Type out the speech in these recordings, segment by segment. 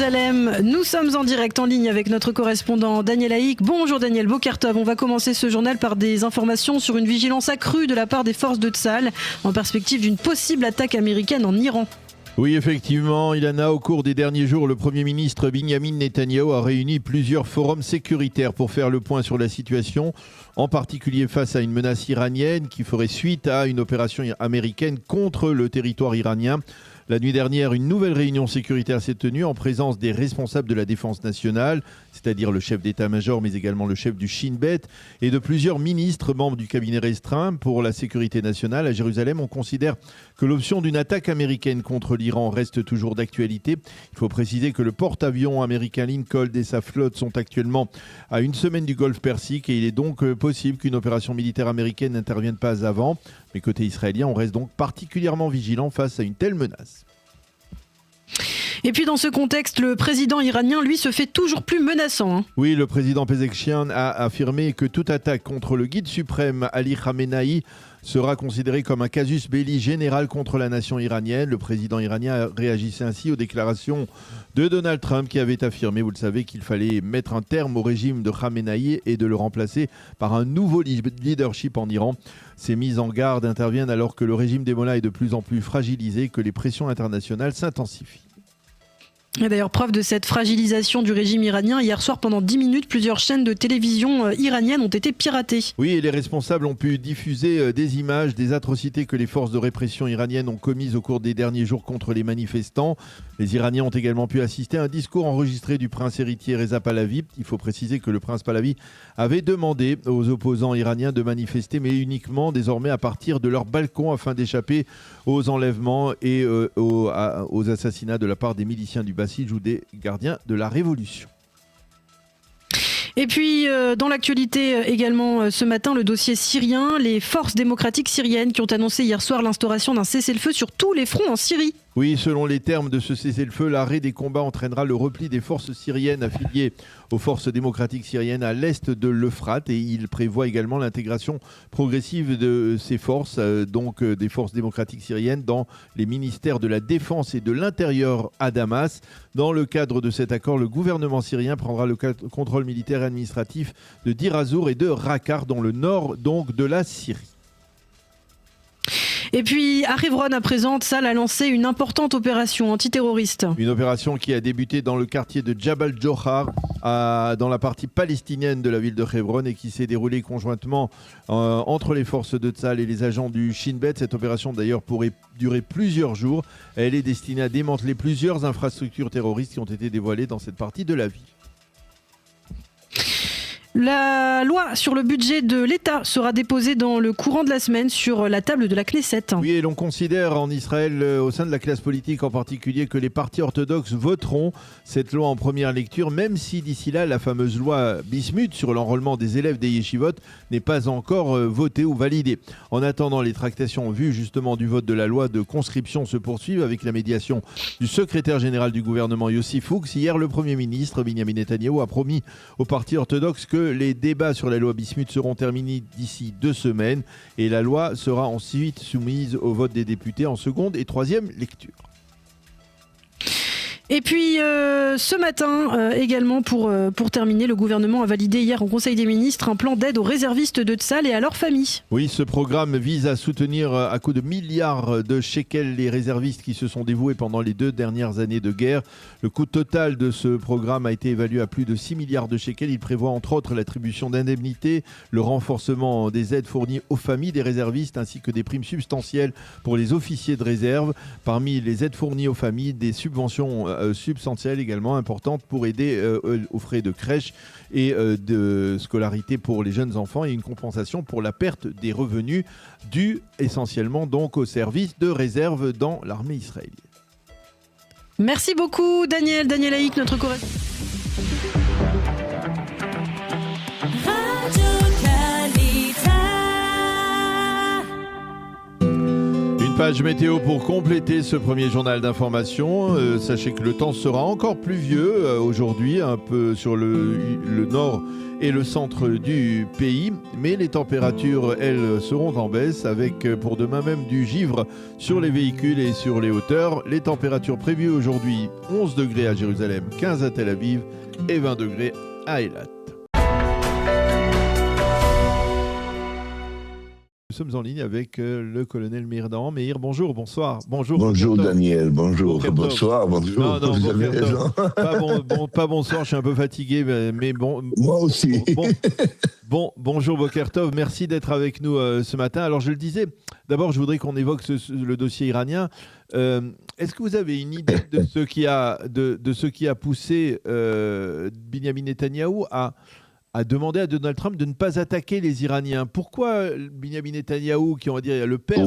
Jérusalem. Nous sommes en direct en ligne avec notre correspondant Daniel Haïk. Bonjour Daniel, Bokertov. On va commencer ce journal par des informations sur une vigilance accrue de la part des forces de Tsahal en perspective d'une possible attaque américaine en Iran. Oui, effectivement, Ilana, au cours des derniers jours, le Premier ministre Binyamin Netanyahou a réuni plusieurs forums sécuritaires pour faire le point sur la situation, en particulier face à une menace iranienne qui ferait suite à une opération américaine contre le territoire iranien. La nuit dernière, une nouvelle réunion sécuritaire s'est tenue en présence des responsables de la défense nationale, c'est-à-dire le chef d'état-major, mais également le chef du Shin Bet, et de plusieurs ministres membres du cabinet restreint pour la sécurité nationale. À Jérusalem, on considère que l'option d'une attaque américaine contre l'Iran reste toujours d'actualité. Il faut préciser que le porte-avions américain Lincoln et sa flotte sont actuellement à une semaine du Golfe Persique et il est donc possible qu'une opération militaire américaine n'intervienne pas avant. Mais côté israélien, on reste donc particulièrement vigilant face à une telle menace. Et puis dans ce contexte, le président iranien, lui, se fait toujours plus menaçant. Oui, le président Pezeshkian a affirmé que toute attaque contre le guide suprême Ali Khamenei sera considérée comme un casus belli général contre la nation iranienne. Le président iranien réagissait ainsi aux déclarations de Donald Trump qui avait affirmé, vous le savez, qu'il fallait mettre un terme au régime de Khamenei et de le remplacer par un nouveau leadership en Iran. Ces mises en garde interviennent alors que le régime des mollahs est de plus en plus fragilisé et que les pressions internationales s'intensifient. Et d'ailleurs, preuve de cette fragilisation du régime iranien, hier soir, pendant 10 minutes, plusieurs chaînes de télévision iraniennes ont été piratées. Oui, et les responsables ont pu diffuser des images des atrocités que les forces de répression iraniennes ont commises au cours des derniers jours contre les manifestants. Les Iraniens ont également pu assister à un discours enregistré du prince héritier Reza Pahlavi. Il faut préciser que le prince Pahlavi avait demandé aux opposants iraniens de manifester, mais uniquement désormais à partir de leur balcon afin d'échapper aux enlèvements et aux assassinats de la part des miliciens du Basij ou des gardiens de la Révolution. Et puis, dans l'actualité également ce matin, le dossier syrien, les forces démocratiques syriennes qui ont annoncé hier soir l'instauration d'un cessez-le-feu sur tous les fronts en Syrie. Oui, selon les termes de ce cessez-le-feu, l'arrêt des combats entraînera le repli des forces syriennes affiliées aux forces démocratiques syriennes à l'est de l'Euphrate et il prévoit également l'intégration progressive de ces forces, donc des forces démocratiques syriennes dans les ministères de la Défense et de l'Intérieur à Damas. Dans le cadre de cet accord, le gouvernement syrien prendra le contrôle militaire et administratif de Deir ez-Zor et de Raqqa dans le nord donc de la Syrie. Et puis, à Hebron, à présent, Tsahal a lancé une importante opération antiterroriste. Une opération qui a débuté dans le quartier de Jabal Johar, dans la partie palestinienne de la ville de Hebron et qui s'est déroulée conjointement entre les forces de Tsahal et les agents du Shin Bet. Cette opération d'ailleurs pourrait durer plusieurs jours. Elle est destinée à démanteler plusieurs infrastructures terroristes qui ont été dévoilées dans cette partie de la ville. La loi sur le budget de l'État sera déposée dans le courant de la semaine sur la table de la Knesset. Oui, et l'on considère en Israël, au sein de la classe politique en particulier, que les partis orthodoxes voteront cette loi en première lecture, même si d'ici là, la fameuse loi Bismuth sur l'enrôlement des élèves des yeshivot n'est pas encore votée ou validée. En attendant, les tractations en vue justement du vote de la loi de conscription se poursuivent avec la médiation du secrétaire général du gouvernement Yossi Fuchs. Hier, le Premier ministre Binyamin Netanyahou a promis aux partis orthodoxes que les débats sur la loi Bismuth seront terminés d'ici 2 semaines et la loi sera ensuite soumise au vote des députés en seconde et troisième lecture. Et puis ce matin également pour terminer, le gouvernement a validé hier au Conseil des ministres un plan d'aide aux réservistes de Tsahal et à leurs familles. Oui, ce programme vise à soutenir à coups de milliards de shekels les réservistes qui se sont dévoués pendant les 2 dernières années de guerre. Le coût total de ce programme a été évalué à plus de 6 milliards de shekels. Il prévoit entre autres l'attribution d'indemnités, le renforcement des aides fournies aux familles des réservistes ainsi que des primes substantielles pour les officiers de réserve. Parmi les aides fournies aux familles, des subventions substantielles également importantes pour aider aux frais de crèche et de scolarité pour les jeunes enfants et une compensation pour la perte des revenus dus essentiellement donc au service de réserve dans l'armée israélienne. Merci beaucoup Daniel Haïk, notre correspondant. page météo pour compléter ce premier journal d'information. Sachez que le temps sera encore pluvieux aujourd'hui, un peu sur le nord et le centre du pays. Mais les températures, elles, seront en baisse avec pour demain même du givre sur les véhicules et sur les hauteurs. Les températures prévues aujourd'hui, 11 degrés à Jérusalem, 15 à Tel Aviv et 20 degrés à Eilat. Nous sommes en ligne avec le colonel Meir Dahan. Meir, bonjour, bonsoir. Bonjour Daniel, bonjour, bonsoir, bonjour. Non, vous avez raison. Pas bonsoir, je suis un peu fatigué, mais bon. Moi aussi. Bonjour Bokertov, merci d'être avec nous ce matin. Alors je le disais, d'abord je voudrais qu'on évoque le dossier iranien. Est-ce que vous avez une idée de ce qui a poussé Binyamin Netanyahou a demandé à Donald Trump de ne pas attaquer les Iraniens? Pourquoi Binyamin Netanyahou, qui on va dire le père...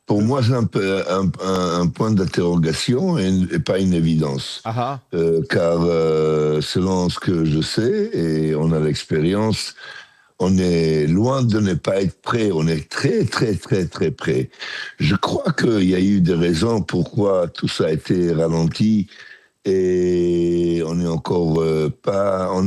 Pour moi c'est un point d'interrogation et pas une évidence. Car selon ce que je sais, et on a l'expérience, on est loin de ne pas être prêt. On est très, très, très, très prêt. Je crois qu'il y a eu des raisons pourquoi tout ça a été ralenti. Et on n'est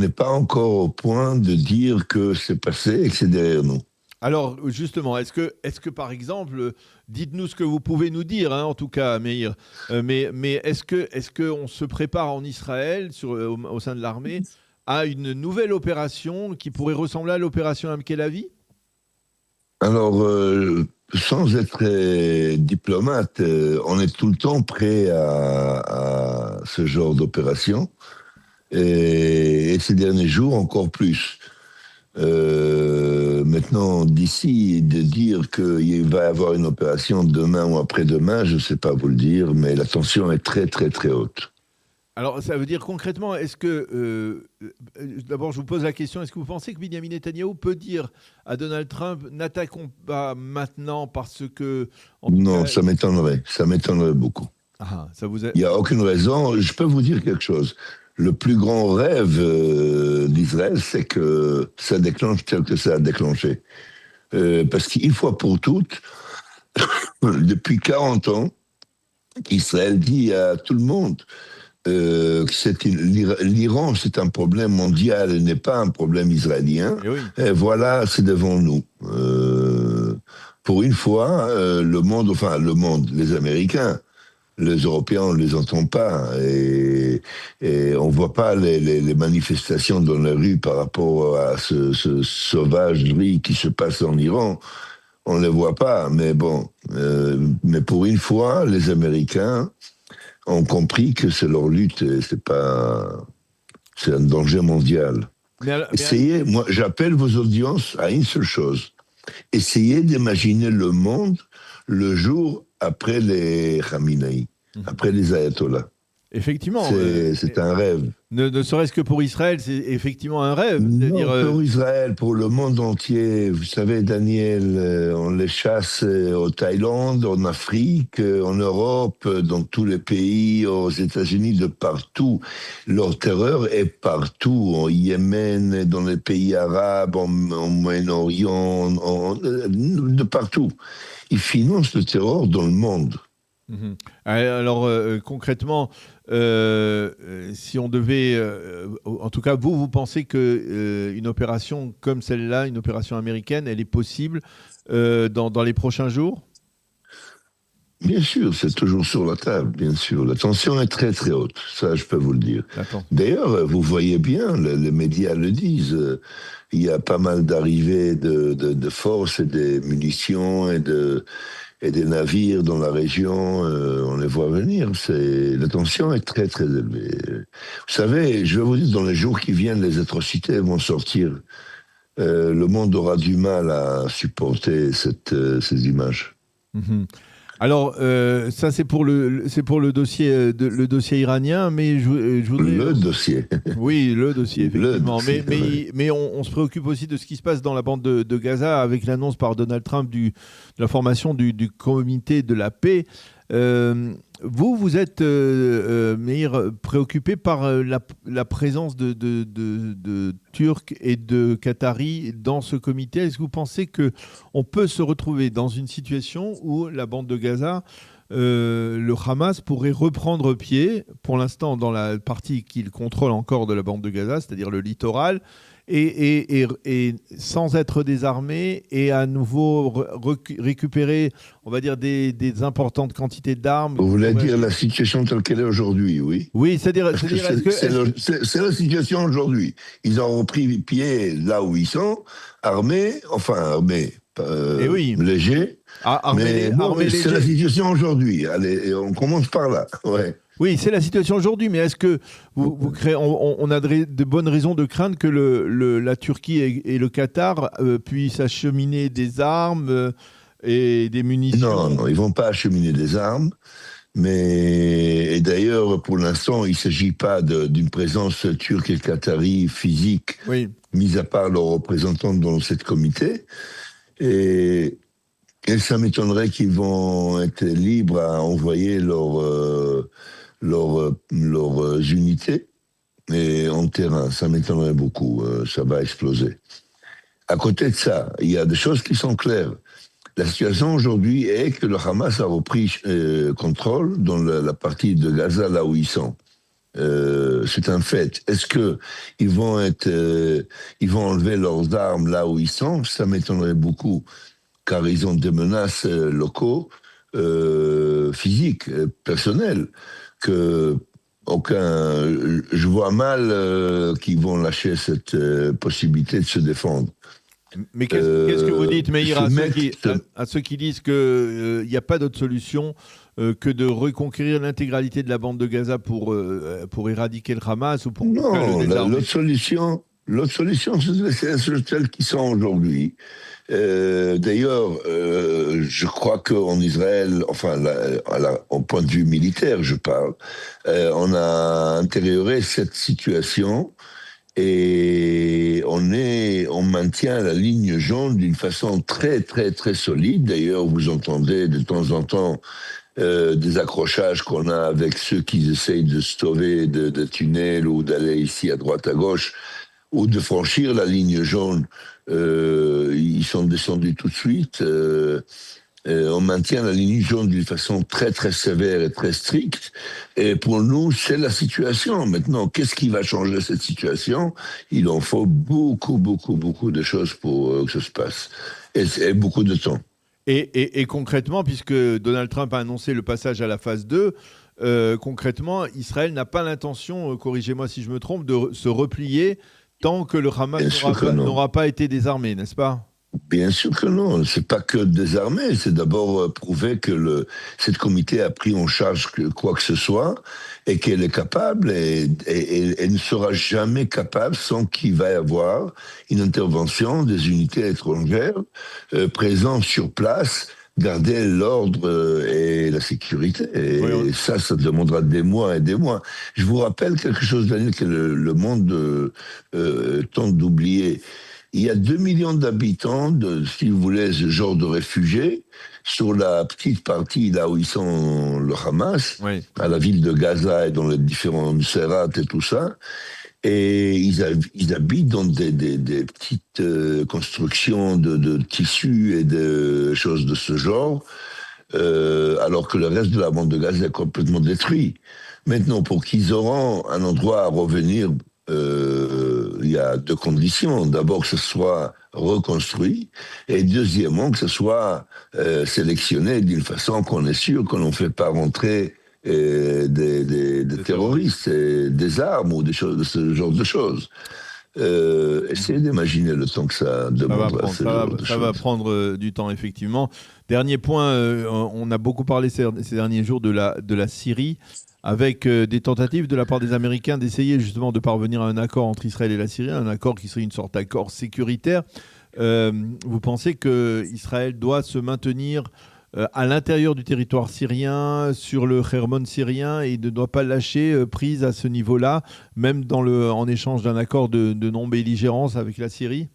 pas encore au point de dire que c'est passé et que c'est derrière nous. Alors justement, est-ce que par exemple, dites-nous ce que vous pouvez nous dire, en tout cas, Meir, mais est-ce que on se prépare en Israël au sein de l'armée à une nouvelle opération qui pourrait ressembler à l'opération Amkelavi? Alors, sans être diplomate, on est tout le temps prêt à ce genre d'opération. Et ces derniers jours, encore plus. Maintenant, d'ici, de dire qu'il va y avoir une opération demain ou après-demain, je ne sais pas vous le dire, mais la tension est très, très, très haute. Alors, ça veut dire concrètement, est-ce que... d'abord, je vous pose la question, est-ce que vous pensez que Binyamin Netanyahou peut dire à Donald Trump, n'attaquons pas maintenant parce que... Non, ça m'étonnerait beaucoup. Il n'y a aucune raison. Je peux vous dire quelque chose. Le plus grand rêve d'Israël, c'est que ça déclenche tel que ça a déclenché. Parce qu'une fois pour toutes, depuis 40 ans, Israël dit à tout le monde... l'Iran, c'est un problème mondial et n'est pas un problème israélien. Et voilà, c'est devant nous. Pour une fois, le monde, les Américains, les Européens, on ne les entend pas. Et on ne voit pas les manifestations dans la rue par rapport à ce sauvagerie qui se passe en Iran. On ne les voit pas. Mais bon, mais pour une fois, les Américains ont compris que c'est leur lutte et c'est un danger mondial. Essayez, moi, j'appelle vos audiences à une seule chose. Essayez d'imaginer le monde le jour après les Khamenei, après les ayatollahs. Effectivement. C'est un rêve. Ne serait-ce que pour Israël, c'est effectivement un rêve. Non, pour Israël, pour le monde entier. Vous savez, Daniel, on les chasse au Thaïlande, en Afrique, en Europe, dans tous les pays, aux États-Unis, de partout. Leur terreur est partout, en Yémen, dans les pays arabes, en Moyen-Orient, de partout. Ils financent le terror dans le monde. Alors concrètement, si on devait, en tout cas vous pensez que une opération comme celle-là, une opération américaine, elle est possible dans les prochains jours? Bien sûr, c'est toujours sur la table, bien sûr. La tension est très très haute, ça je peux vous le dire. D'ailleurs, vous voyez bien, les médias le disent, il y a pas mal d'arrivées de forces et des munitions et des navires dans la région, on les voit venir. La tension est très très élevée. Vous savez, je vais vous dire, dans les jours qui viennent, les atrocités vont sortir. Le monde aura du mal à supporter ces images. Alors, ça c'est pour le dossier iranien, mais je voudrais... Le dossier. Oui, le dossier, effectivement. Le dossier, mais on se préoccupe aussi de ce qui se passe dans la bande de Gaza avec l'annonce par Donald Trump de la formation du comité de la paix. Vous êtes, Meir, préoccupé par la présence de Turcs et de Qataris dans ce comité. Est-ce que vous pensez qu'on peut se retrouver dans une situation où la bande de Gaza, le Hamas pourrait reprendre pied, pour l'instant dans la partie qu'il contrôle encore de la bande de Gaza, c'est-à-dire le littoral, et sans être désarmé et à nouveau récupérer, on va dire, des importantes quantités d'armes. Vous voulez dire la situation telle qu'elle est aujourd'hui, oui? Oui, c'est la situation aujourd'hui. Ils ont repris pied là où ils sont, armés, légers. C'est la situation aujourd'hui. Allez, on commence par là. Ouais. Oui, c'est la situation aujourd'hui, mais est-ce que on a de bonnes raisons de craindre que la Turquie et le Qatar puissent acheminer des armes et des munitions? Non, ils ne vont pas acheminer des armes. Et d'ailleurs, pour l'instant, il ne s'agit pas d'une présence turque et qatari physique, mis à part leurs représentants dans cette comité. Et ça m'étonnerait qu'ils vont être libres à envoyer leurs unités en terrain. Ça m'étonnerait beaucoup. Ça va exploser. À côté de ça, il y a des choses qui sont claires. La situation aujourd'hui est que le Hamas a repris contrôle dans la partie de Gaza, là où ils sont. C'est un fait. Est-ce qu'ils vont enlever leurs armes là où ils sont? Ça m'étonnerait beaucoup, car ils ont des menaces locaux, physiques, personnelles, je vois mal qu'ils vont lâcher cette possibilité de se défendre. Mais qu'est-ce que vous dites, Meir, à ceux qui disent qu'il n'y a pas d'autre solution que de reconquérir l'intégralité de la bande de Gaza pour éradiquer le Hamas ou pour non, l'autre solution, c'est celle qui sont aujourd'hui. D'ailleurs, je crois qu'en Israël, au point de vue militaire, je parle, on a intérioré cette situation et on maintient la ligne jaune d'une façon très, très, très solide. D'ailleurs, vous entendez de temps en temps des accrochages qu'on a avec ceux qui essayent de sauver de tunnels ou d'aller ici à droite, à gauche, ou de franchir la ligne jaune. Ils sont descendus tout de suite. On maintient la ligne jaune d'une façon très très sévère et très stricte. Et pour nous, c'est la situation. Maintenant, qu'est-ce qui va changer cette situation? Il en faut beaucoup, beaucoup, beaucoup de choses pour que ça se passe. Et beaucoup de temps. Et concrètement, puisque Donald Trump a annoncé le passage à la phase 2, concrètement, Israël n'a pas l'intention, corrigez-moi si je me trompe, de se replier tant que le Hamas n'aura pas été désarmé, n'est-ce pas? Bien sûr que non, c'est pas que désarmer, c'est d'abord prouver que cette comité a pris en charge quoi que ce soit et qu'elle est capable et elle ne sera jamais capable sans qu'il va y avoir une intervention des unités étrangères présentes sur place, garder l'ordre et la sécurité. Et ça demandera des mois et des mois. Je vous rappelle quelque chose, Daniel, que le monde tente d'oublier. Il y a 2 millions d'habitants, si vous voulez, ce genre de réfugiés, sur la petite partie là où ils sont le Hamas, à la ville de Gaza et dans les différents Nuseirat et tout ça. Et ils habitent dans des petites constructions de tissus et de choses de ce genre, alors que le reste de la bande de Gaza est complètement détruit. Maintenant, pour qu'ils auront un endroit à revenir, il y a 2 conditions. D'abord, que ce soit reconstruit, et deuxièmement, que ce soit sélectionné d'une façon qu'on est sûr qu'on ne fait pas rentrer des terroristes, des armes ou des choses, de ce genre de choses. Essayez d'imaginer le temps que ça demandera. Ça va prendre du temps, effectivement. Dernier point, on a beaucoup parlé ces derniers jours de la Syrie, avec des tentatives de la part des Américains d'essayer justement de parvenir à un accord entre Israël et la Syrie, un accord qui serait une sorte d'accord sécuritaire. Vous pensez qu'Israël doit se maintenir à l'intérieur du territoire syrien, sur le Hermon syrien, et ne doit pas lâcher prise à ce niveau-là, même en échange d'un accord de non-belligérance avec la Syrie?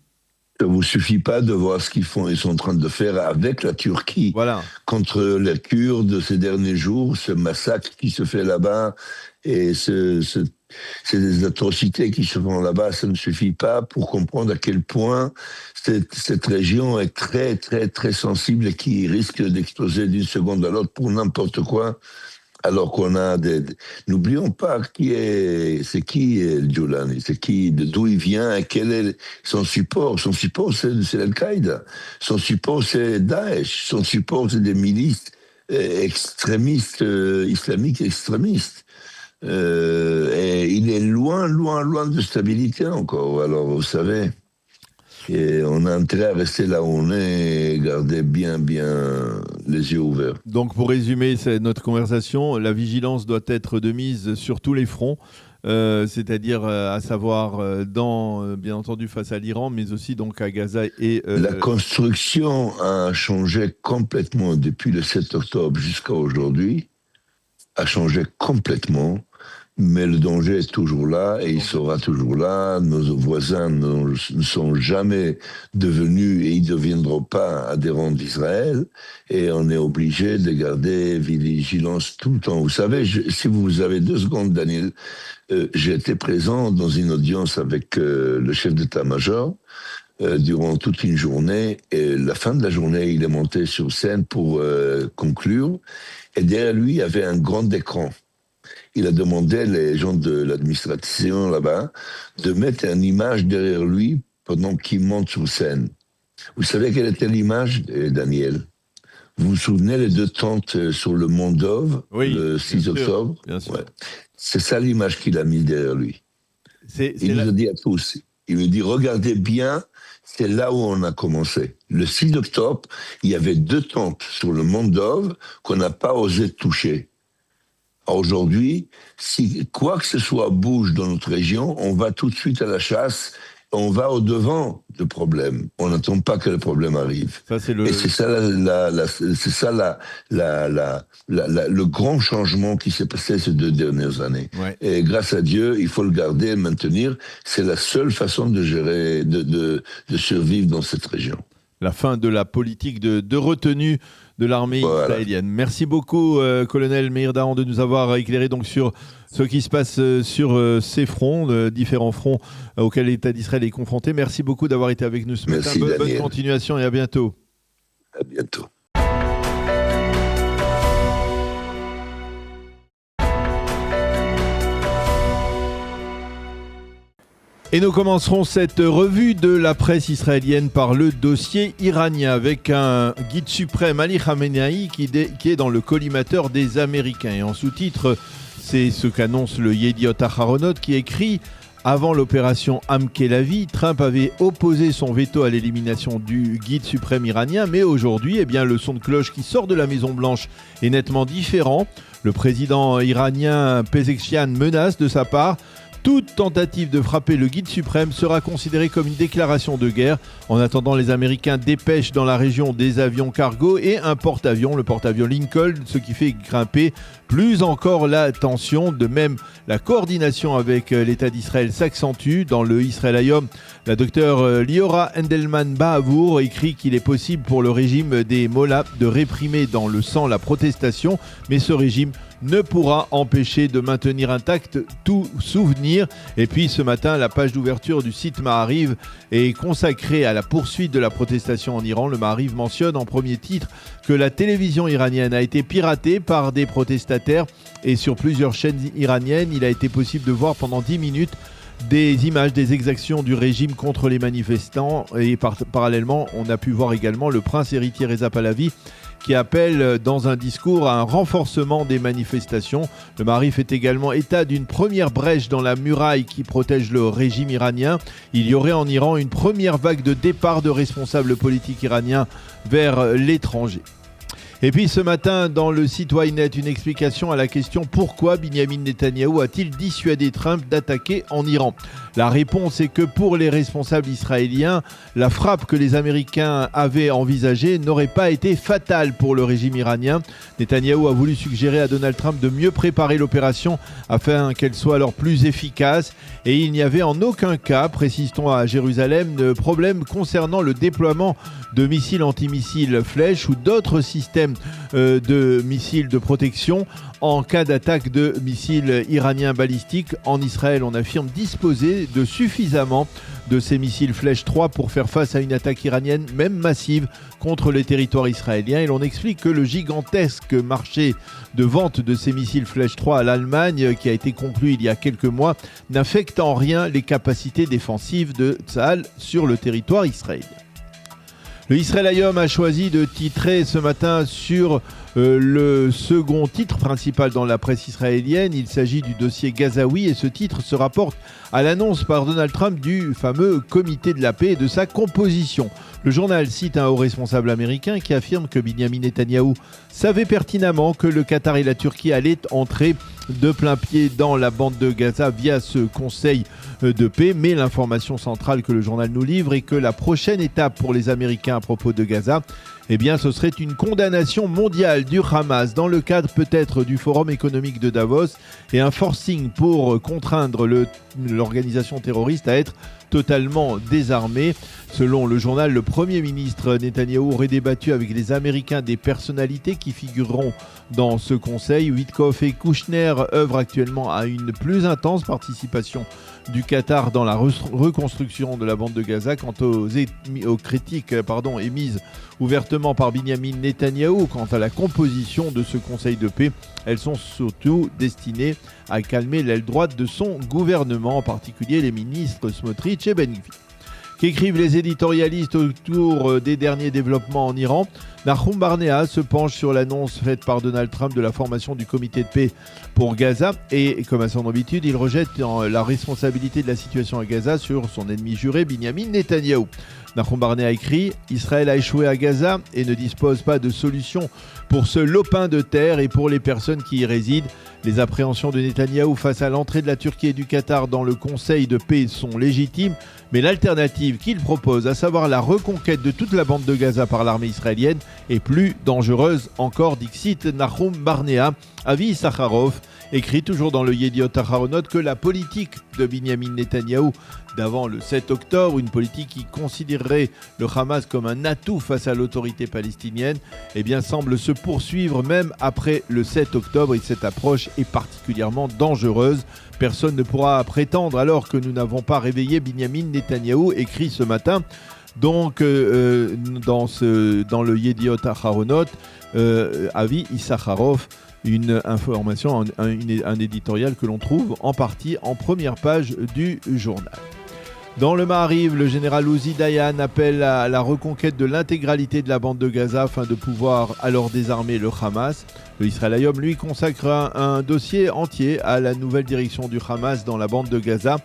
Ça ne vous suffit pas de voir ce ils sont en train de faire avec la Turquie contre les Kurdes ces derniers jours, ce massacre qui se fait là-bas et ces atrocités qui se font là-bas, ça ne suffit pas pour comprendre à quel point cette région est très, très, très sensible et qui risque d'exploser d'une seconde à l'autre pour n'importe quoi. Alors qu'on a N'oublions pas c'est qui el Jolani, c'est qui, d'où il vient et quel est son support. Son support, c'est l'Al-Qaïda. Son support, c'est Daesh. Son support, c'est des milices extrémistes, islamiques extrémistes. Et il est loin, loin, loin de stabilité encore. Alors, vous savez, et on a intérêt à rester là où on est et garder bien, bien les yeux ouverts. Donc, pour résumer notre conversation, la vigilance doit être de mise sur tous les fronts, c'est-à-dire à savoir bien entendu face à l'Iran, mais aussi donc à Gaza et... La construction a changé complètement depuis le 7 octobre jusqu'à aujourd'hui, a changé complètement. Mais le danger est toujours là et il sera toujours là. Nos voisins ne sont jamais devenus et ils ne deviendront pas adhérents d'Israël. Et on est obligé de garder vigilance tout le temps. Vous savez, si vous avez 2 secondes, Daniel, j'ai été présent dans une audience avec le chef d'état-major durant toute une journée. Et la fin de la journée, il est monté sur scène pour conclure. Et derrière lui, il y avait un grand écran. Il a demandé les gens de l'administration là-bas de mettre une image derrière lui pendant qu'il monte sur scène. Vous savez quelle était l'image, Daniel? Vous vous souvenez les 2 tentes sur le Mont Dov, le 6 octobre? Bien sûr. Ouais. C'est ça l'image qu'il a mise derrière lui. Il nous a dit à tous, il nous dit, regardez bien, c'est là où on a commencé. Le 6 octobre, il y avait 2 tentes sur le Mont Dov qu'on n'a pas osé toucher. Aujourd'hui, si quoi que ce soit bouge dans notre région, on va tout de suite à la chasse, on va au-devant du problème. On n'attend pas que le problème arrive. Et c'est ça, le grand changement qui s'est passé ces 2 dernières années. Ouais. Et grâce à Dieu, il faut le garder et le maintenir. C'est la seule façon de gérer, de survivre dans cette région. La fin de la politique de retenue de l'armée israélienne. Merci beaucoup, colonel Meir Dahan, de nous avoir éclairé donc sur ce qui se passe sur ces fronts, différents fronts auxquels l'État d'Israël est confronté. Merci beaucoup d'avoir été avec nous ce matin. Bonne continuation et à bientôt. À bientôt. Et nous commencerons cette revue de la presse israélienne par le dossier iranien avec un guide suprême, Ali Khamenei, qui est dans le collimateur des Américains. Et en sous-titre, c'est ce qu'annonce le Yediot Aharonot qui écrit « Avant l'opération Am-Kelavi, Trump avait opposé son veto à l'élimination du guide suprême iranien, mais aujourd'hui, le son de cloche qui sort de la Maison-Blanche est nettement différent. Le président iranien Pezeshkian menace de sa part. Toute tentative de frapper le guide suprême sera considérée comme une déclaration de guerre. En attendant, les Américains dépêchent dans la région des avions cargo et un porte-avions, le porte-avions Lincoln, ce qui fait grimper plus encore la tension. De même, la coordination avec l'État d'Israël s'accentue. Dans le Israël Hayom, la docteure Liora Endelman-Bahavour écrit qu'il est possible pour le régime des Mollahs de réprimer dans le sang la protestation, mais ce régime ne pourra empêcher de maintenir intact tout souvenir. Et puis ce matin, la page d'ouverture du site Maariv est consacrée à la poursuite de la protestation en Iran. Le Maariv mentionne en premier titre que la télévision iranienne a été piratée par des protestataires et sur plusieurs chaînes iraniennes, il a été possible de voir pendant 10 minutes des images des exactions du régime contre les manifestants. Et parallèlement, on a pu voir également le prince héritier Reza Pahlavi qui appelle dans un discours à un renforcement des manifestations. Le Maariv fait également état d'une première brèche dans la muraille qui protège le régime iranien. Il y aurait en Iran une première vague de départ de responsables politiques iraniens vers l'étranger. Et puis ce matin, dans le site Ynet, une explication à la question pourquoi Binyamin Netanyahou a-t-il dissuadé Trump d'attaquer en Iran ? La réponse est que pour les responsables israéliens, la frappe que les Américains avaient envisagée n'aurait pas été fatale pour le régime iranien. Netanyahou a voulu suggérer à Donald Trump de mieux préparer l'opération afin qu'elle soit alors plus efficace. Et il n'y avait en aucun cas, précise-t-on à Jérusalem, de problème concernant le déploiement de missiles antimissiles Flèche ou d'autres systèmes de missiles de protection en cas d'attaque de missiles iraniens balistiques. En Israël, on affirme disposer de suffisamment de ces missiles Flèche 3 pour faire face à une attaque iranienne, même massive, contre les territoires israéliens. Et l'on explique que le gigantesque marché de vente de ces missiles Flèche 3 à l'Allemagne, qui a été conclu il y a quelques mois, n'affecte en rien les capacités défensives de Tsahal sur le territoire israélien. Le Israël Hayom a choisi de titrer ce matin sur le second titre principal dans la presse israélienne. Il s'agit du dossier gazaoui et ce titre se rapporte à l'annonce par Donald Trump du fameux comité de la paix et de sa composition. Le journal cite un haut responsable américain qui affirme que Binyamin Netanyahou savait pertinemment que le Qatar et la Turquie allaient entrer de plein pied dans la bande de Gaza via ce conseil de paix. Mais l'information centrale que le journal nous livre est que la prochaine étape pour les Américains à propos de Gaza, eh bien, ce serait une condamnation mondiale du Hamas dans le cadre peut-être du Forum économique de Davos et un forcing pour contraindre l'organisation terroriste à être totalement désarmée. Selon le journal, le Premier ministre Netanyahou aurait débattu avec les Américains des personnalités qui figureront dans ce conseil. Witkoff et Kouchner œuvrent actuellement à une plus intense participation du Qatar dans la reconstruction de la bande de Gaza. Quant aux critiques émises ouvertement par Binyamin Netanyahou quant à la composition de ce conseil de paix, elles sont surtout destinées à calmer l'aile droite de son gouvernement, en particulier les ministres Smotrich et Ben Gvir. Qu'écrivent les éditorialistes autour des derniers développements en Iran ? Nahum Barnea se penche sur l'annonce faite par Donald Trump de la formation du comité de paix pour Gaza et, comme à son habitude, il rejette la responsabilité de la situation à Gaza sur son ennemi juré Binyamin Netanyahou. Nahum Barnea écrit « Israël a échoué à Gaza et ne dispose pas de solution pour ce lopin de terre et pour les personnes qui y résident. Les appréhensions de Netanyahou face à l'entrée de la Turquie et du Qatar dans le Conseil de paix sont légitimes, mais l'alternative qu'il propose, à savoir la reconquête de toute la bande de Gaza par l'armée israélienne, est plus dangereuse encore, dixit Nahum Barnea. Avi Sakharov écrit toujours dans le Yediot Aharonot que la politique de Binyamin Netanyahou d'avant le 7 octobre, une politique qui considérerait le Hamas comme un atout face à l'autorité palestinienne, eh bien, semble se poursuivre même après le 7 octobre et cette approche est particulièrement dangereuse. Personne ne pourra prétendre alors que nous n'avons pas réveillé Binyamin Netanyahou, écrit ce matin. Donc, dans le Yediot Aharonot, Avi Issacharov, une information, un éditorial que l'on trouve en partie en première page du journal. Dans le Maariv, le général Uzi Dayan appelle à la reconquête de l'intégralité de la bande de Gaza afin de pouvoir alors désarmer le Hamas. Le Israël Hayom, lui, consacre un dossier entier à la nouvelle direction du Hamas dans la bande de Gaza.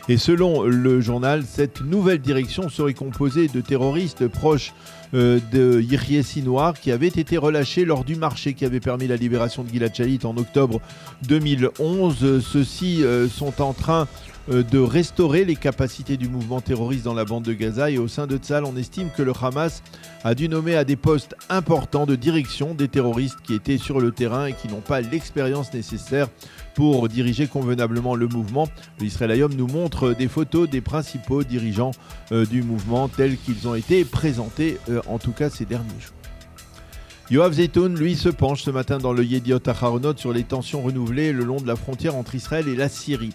Et selon le journal, cette nouvelle direction serait composée de terroristes proches de Yihye Sinwar qui avait été relâché lors du marché qui avait permis la libération de Gilad Shalit en octobre 2011. Ceux-ci sont en train de restaurer les capacités du mouvement terroriste dans la bande de Gaza et au sein de Tsahal, on estime que le Hamas a dû nommer à des postes importants de direction des terroristes qui étaient sur le terrain et qui n'ont pas l'expérience nécessaire pour diriger convenablement le mouvement. L'Israël Hayom nous montre des photos des principaux dirigeants du mouvement tels qu'ils ont été présentés en tout cas ces derniers jours. Yoav Zeitoun, lui, se penche ce matin dans le Yediot Aharonot sur les tensions renouvelées le long de la frontière entre Israël et la Syrie.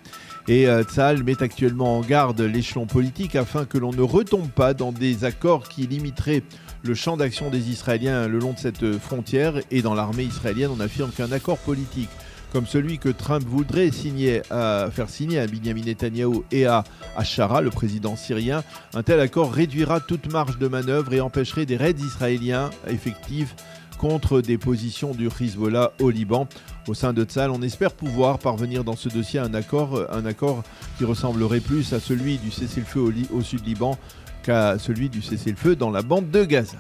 Et Tsahal met actuellement en garde l'échelon politique afin que l'on ne retombe pas dans des accords qui limiteraient le champ d'action des Israéliens le long de cette frontière. Et dans l'armée israélienne, on affirme qu'un accord politique comme celui que Trump voudrait faire signer à Binyamin Netanyahou et à Shara, le président syrien, un tel accord réduira toute marge de manœuvre et empêcherait des raids israéliens effectifs contre des positions du Hezbollah au Liban. Au sein de Tsahal, on espère pouvoir parvenir dans ce dossier à un accord qui ressemblerait plus à celui du cessez-le-feu au sud Liban qu'à celui du cessez-le-feu dans la bande de Gaza.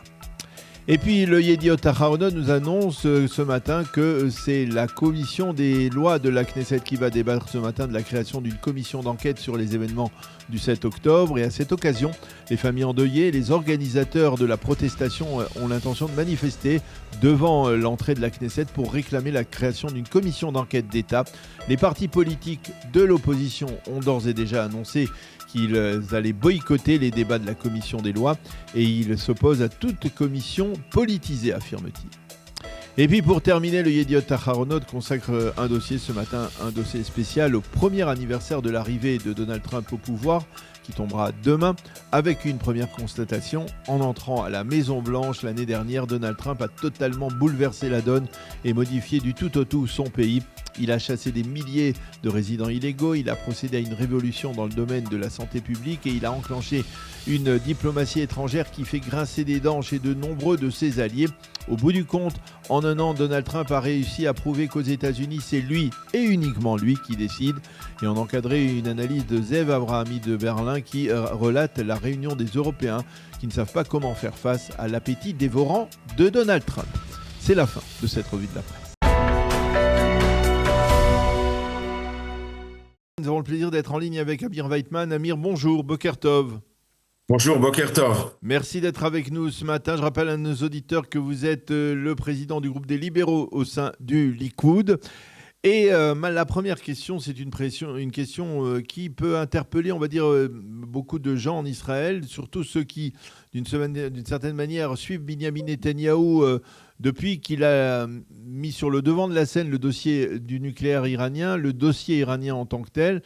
Et puis le Yediot Aharonot nous annonce ce matin que c'est la commission des lois de la Knesset qui va débattre ce matin de la création d'une commission d'enquête sur les événements du 7 octobre. Et à cette occasion, les familles endeuillées et les organisateurs de la protestation ont l'intention de manifester devant l'entrée de la Knesset pour réclamer la création d'une commission d'enquête d'État. Les partis politiques de l'opposition ont d'ores et déjà annoncé qu'ils allaient boycotter les débats de la commission des lois et ils s'opposent à toute commission politisée, affirme-t-il. Et puis pour terminer, le Yediot Aharonot consacre un dossier ce matin, un dossier spécial au premier anniversaire de l'arrivée de Donald Trump au pouvoir, qui tombera demain, avec une première constatation. En entrant à la Maison-Blanche l'année dernière, Donald Trump a totalement bouleversé la donne et modifié du tout au tout son pays. Il a chassé des milliers de résidents illégaux, il a procédé à une révolution dans le domaine de la santé publique et il a enclenché une diplomatie étrangère qui fait grincer des dents chez de nombreux de ses alliés. Au bout du compte, en un an, Donald Trump a réussi à prouver qu'aux États-Unis, c'est lui et uniquement lui qui décide. Et on encadrait une analyse de Zev Abrahami de Berlin qui relate la réunion des Européens qui ne savent pas comment faire face à l'appétit dévorant de Donald Trump. C'est la fin de cette revue de la presse. Nous avons le plaisir d'être en ligne avec Amir Weitman. Amir, bonjour, Boker Tov. Bonjour, Boker Tov. Merci d'être avec nous ce matin. Je rappelle à nos auditeurs que vous êtes le président du groupe des libéraux au sein du Likoud. Et la première question, c'est une question qui peut interpeller, on va dire, beaucoup de gens en Israël, surtout ceux qui, d'une certaine manière, suivent Binyamin Netanyahou depuis qu'il a mis sur le devant de la scène le dossier du nucléaire iranien, le dossier iranien en tant que tel.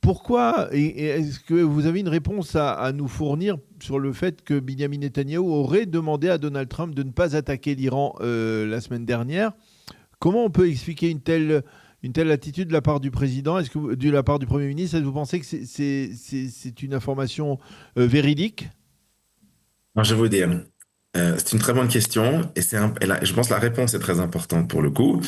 Pourquoi, et est-ce que vous avez une réponse à nous fournir sur le fait que Binyamin Netanyahou aurait demandé à Donald Trump de ne pas attaquer l'Iran la semaine dernière ? Comment on peut expliquer une telle attitude de la part du président, de la part du Premier ministre ? Est-ce que vous pensez que c'est une information véridique ? Alors, je vais vous dire, c'est une très bonne question et je pense que la réponse est très importante pour le coup.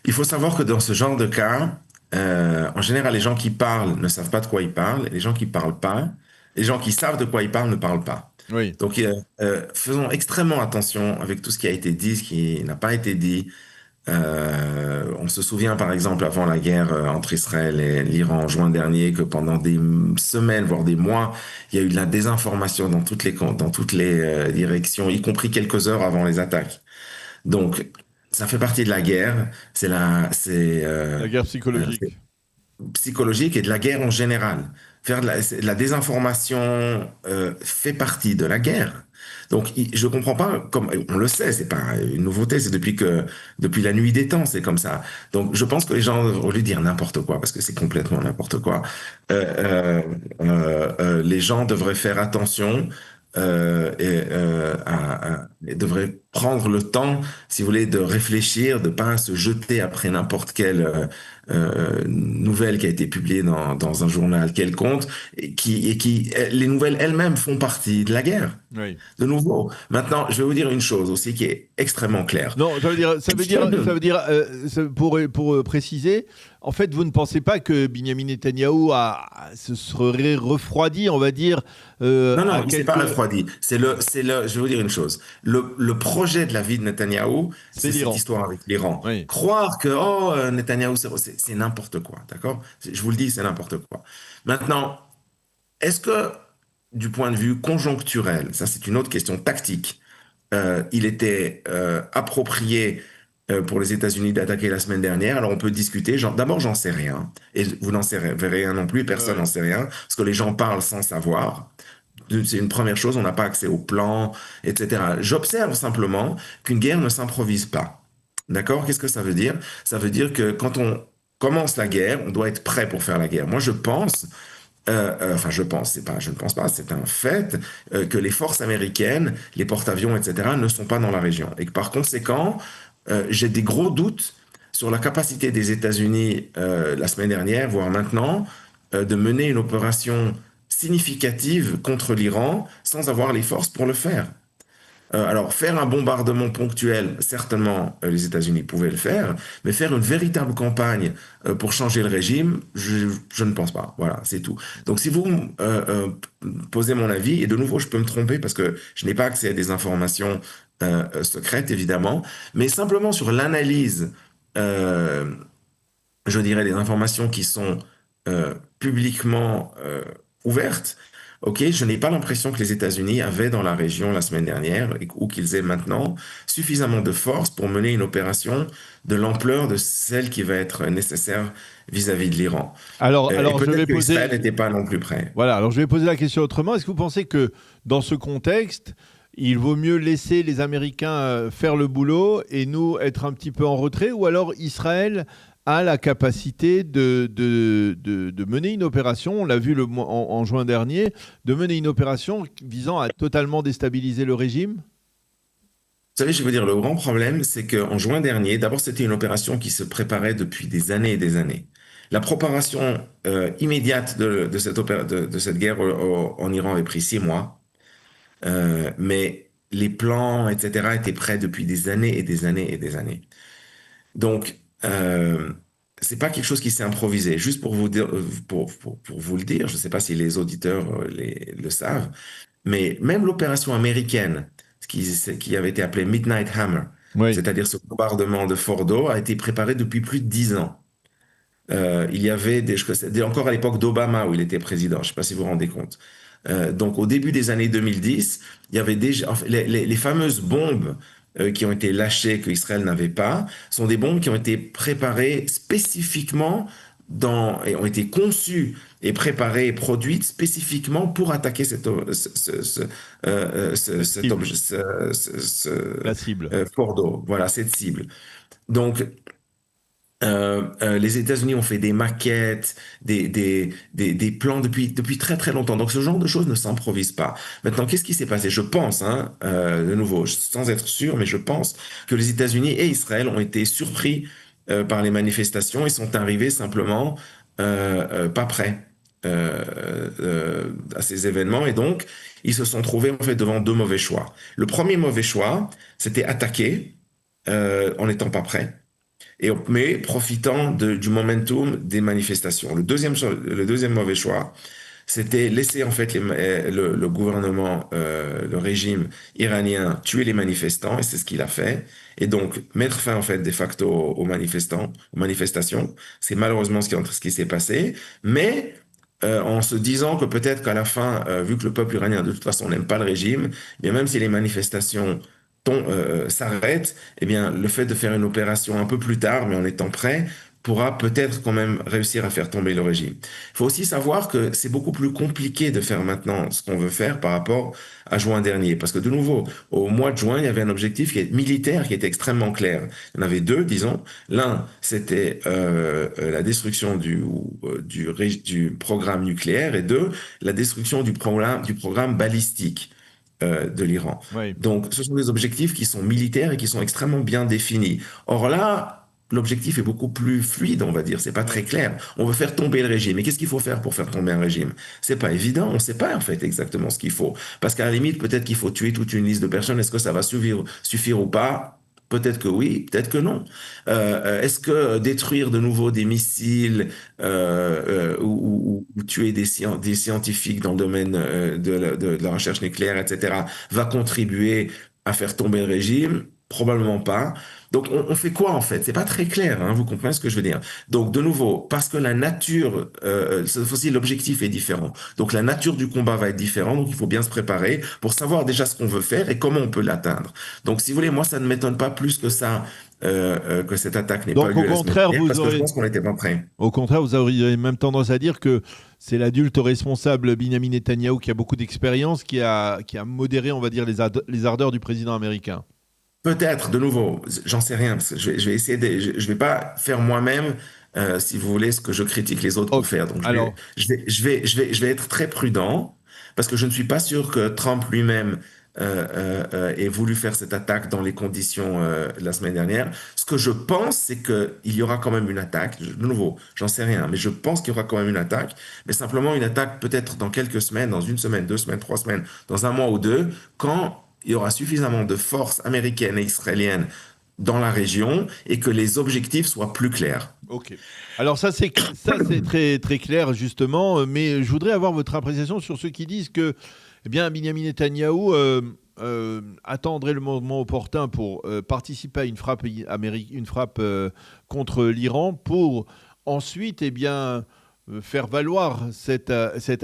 Il faut savoir que dans ce genre de cas, en général, les gens qui parlent ne savent pas de quoi ils parlent, et les gens qui parlent pas, les gens qui savent de quoi ils parlent ne parlent pas. Oui. Donc, faisons extrêmement attention avec tout ce qui a été dit, ce qui n'a pas été dit. On se souvient par exemple avant la guerre entre Israël et l'Iran en juin dernier que pendant des semaines voire des mois il y a eu de la désinformation dans toutes les directions, y compris quelques heures avant les attaques. Donc ça fait partie de la guerre, la guerre psychologique. Psychologique et de la guerre en général. Faire de la désinformation fait partie de la guerre. Donc, je comprends pas, comme on le sait, c'est pas une nouveauté, c'est depuis la nuit des temps, c'est comme ça. Donc, je pense que les gens, au lieu de dire n'importe quoi, parce que c'est complètement n'importe quoi, les gens devraient faire attention et devraient prendre le temps, si vous voulez, de réfléchir, de pas se jeter après n'importe quelle nouvelle qui a été publiée dans un journal quelconque et les nouvelles elles-mêmes font partie de la guerre. Oui. De nouveau. Maintenant, je vais vous dire une chose aussi qui est extrêmement claire. Non, ça veut dire pour préciser, en fait, vous ne pensez pas que Binyamin Netanyahou se serait refroidi, on va dire Non, c'est pas refroidi. Je vais vous dire une chose. Le projet de la vie de Netanyahou, c'est cette histoire avec l'Iran. Oui. Croire que Netanyahou, c'est n'importe quoi, d'accord ? Je vous le dis, c'est n'importe quoi. Maintenant, est-ce que, du point de vue conjoncturel, ça c'est une autre question tactique, il était approprié pour les États-Unis d'attaquer la semaine dernière? Alors on peut discuter. D'abord, j'en sais rien. Et vous n'en savez rien non plus, personne n'en sait rien, parce que les gens parlent sans savoir. C'est une première chose, on n'a pas accès au plan, etc. J'observe simplement qu'une guerre ne s'improvise pas. D'accord ? Qu'est-ce que ça veut dire ? Ça veut dire que quand on commence la guerre, on doit être prêt pour faire la guerre. Moi, je ne pense pas, c'est un fait que les forces américaines, les porte-avions, etc., ne sont pas dans la région. Et que par conséquent, j'ai des gros doutes sur la capacité des États-Unis la semaine dernière, voire maintenant, de mener une opération significative contre l'Iran sans avoir les forces pour le faire. Alors, faire un bombardement ponctuel, certainement, les États-Unis pouvaient le faire, mais faire une véritable campagne pour changer le régime, je ne pense pas. Voilà, c'est tout. Donc, si vous posez mon avis, et de nouveau, je peux me tromper parce que je n'ai pas accès à des informations secrète, évidemment, mais simplement sur l'analyse, je dirais, des informations qui sont publiquement ouvertes. Ok, je n'ai pas l'impression que les États-Unis avaient dans la région la semaine dernière, ou qu'ils aient maintenant, suffisamment de force pour mener une opération de l'ampleur de celle qui va être nécessaire vis-à-vis de l'Iran. Alors je vais poser... Israël n'était pas non plus prêt. Voilà, alors je vais poser la question autrement. Est-ce que vous pensez que dans ce contexte, il vaut mieux laisser les Américains faire le boulot et nous être un petit peu en retrait, ou alors Israël a la capacité de mener une opération, on l'a vu en juin dernier, de mener une opération visant à totalement déstabiliser le régime? Vous savez, je veux dire, le grand problème, c'est qu'en juin dernier, d'abord, c'était une opération qui se préparait depuis des années et des années. La préparation immédiate de cette guerre en Iran avait pris 6 mois, mais les plans, etc., étaient prêts depuis des années et des années et des années. Donc, c'est pas quelque chose qui s'est improvisé. Juste pour vous dire, pour vous le dire, je ne sais pas si les auditeurs le savent, mais même l'opération américaine, qui avait été appelée Midnight Hammer, oui, c'est-à-dire ce bombardement de Fordo, a été préparé depuis plus de 10 ans. Il y avait encore à l'époque d'Obama, où il était président, je ne sais pas si vous vous rendez compte. Donc au début des années 2010, il y avait déjà les fameuses bombes qui ont été lâchées que Israël n'avait pas, sont des bombes qui ont été préparées spécifiquement et ont été conçues et préparées et produites spécifiquement pour attaquer la cible. Fordo, voilà, cette cible. Donc, les États-Unis ont fait des maquettes, des plans depuis très très longtemps. Donc ce genre de choses ne s'improvise pas. Maintenant, qu'est-ce qui s'est passé? Je pense, de nouveau, sans être sûr, mais je pense que les États-Unis et Israël ont été surpris par les manifestations et sont arrivés simplement pas prêts à ces événements. Et donc, ils se sont trouvés en fait devant 2 mauvais choix. Le premier mauvais choix, c'était attaquer en n'étant pas prêts, mais profitant du momentum des manifestations. Le deuxième mauvais choix, c'était laisser en fait le gouvernement, le régime iranien tuer les manifestants, et c'est ce qu'il a fait, et donc mettre fin en fait de facto aux manifestations. C'est malheureusement ce qui s'est passé, mais en se disant que peut-être qu'à la fin, vu que le peuple iranien de toute façon n'aime pas le régime, bien même si les manifestations s'arrête, eh bien, le fait de faire une opération un peu plus tard, mais en étant prêt, pourra peut-être quand même réussir à faire tomber le régime. Il faut aussi savoir que c'est beaucoup plus compliqué de faire maintenant ce qu'on veut faire par rapport à juin dernier. Parce que de nouveau, au mois de juin, il y avait un objectif militaire qui était extrêmement clair. Il y en avait 2, disons. L'un, c'était la destruction du programme nucléaire, et 2, la destruction du programme balistique de l'Iran. Oui. Donc, ce sont des objectifs qui sont militaires et qui sont extrêmement bien définis. Or là, l'objectif est beaucoup plus fluide, on va dire. C'est pas très clair. On veut faire tomber le régime. Mais qu'est-ce qu'il faut faire pour faire tomber un régime? C'est pas évident. On sait pas, en fait, exactement ce qu'il faut. Parce qu'à la limite, peut-être qu'il faut tuer toute une liste de personnes. Est-ce que ça va suffire ou pas? Peut-être que oui, peut-être que non. Est-ce que détruire de nouveau des missiles ou tuer des scientifiques dans le domaine de la recherche nucléaire, etc., va contribuer à faire tomber le régime? Probablement pas. Donc, on fait quoi en fait? C'est pas très clair, vous comprenez ce que je veux dire? Donc, de nouveau, parce que la nature, cette fois-ci, l'objectif est différent. Donc, la nature du combat va être différente. Donc, il faut bien se préparer pour savoir déjà ce qu'on veut faire et comment on peut l'atteindre. Donc, si vous voulez, moi, ça ne m'étonne pas plus que ça, que cette attaque n'ait pas eu la semaine dernière, parce que je pense qu'on n'était pas prêt. Au contraire, vous auriez même tendance à dire que c'est l'adulte responsable Binyamin Netanyahou qui a beaucoup d'expérience, qui a modéré, on va dire, les ardeurs du président américain. Peut-être, de nouveau, j'en sais rien, parce que je vais essayer je vais pas faire moi-même, si vous voulez, ce que je critique les autres pour faire. Donc, je vais être très prudent, parce que je ne suis pas sûr que Trump lui-même ait voulu faire cette attaque dans les conditions de la semaine dernière. Ce que je pense, c'est qu'il y aura quand même une attaque. De nouveau, j'en sais rien, mais je pense qu'il y aura quand même une attaque, mais simplement une attaque peut-être dans quelques semaines, dans 1 semaine, 2 semaines, 3 semaines, dans 1 mois ou 2, quand il y aura suffisamment de forces américaines et israéliennes dans la région et que les objectifs soient plus clairs. Ok. Alors ça c'est très très clair justement, mais je voudrais avoir votre appréciation sur ceux qui disent que, eh bien, Binyamin Netanyahou attendrait le moment opportun pour participer à une frappe, contre l'Iran pour ensuite faire valoir cet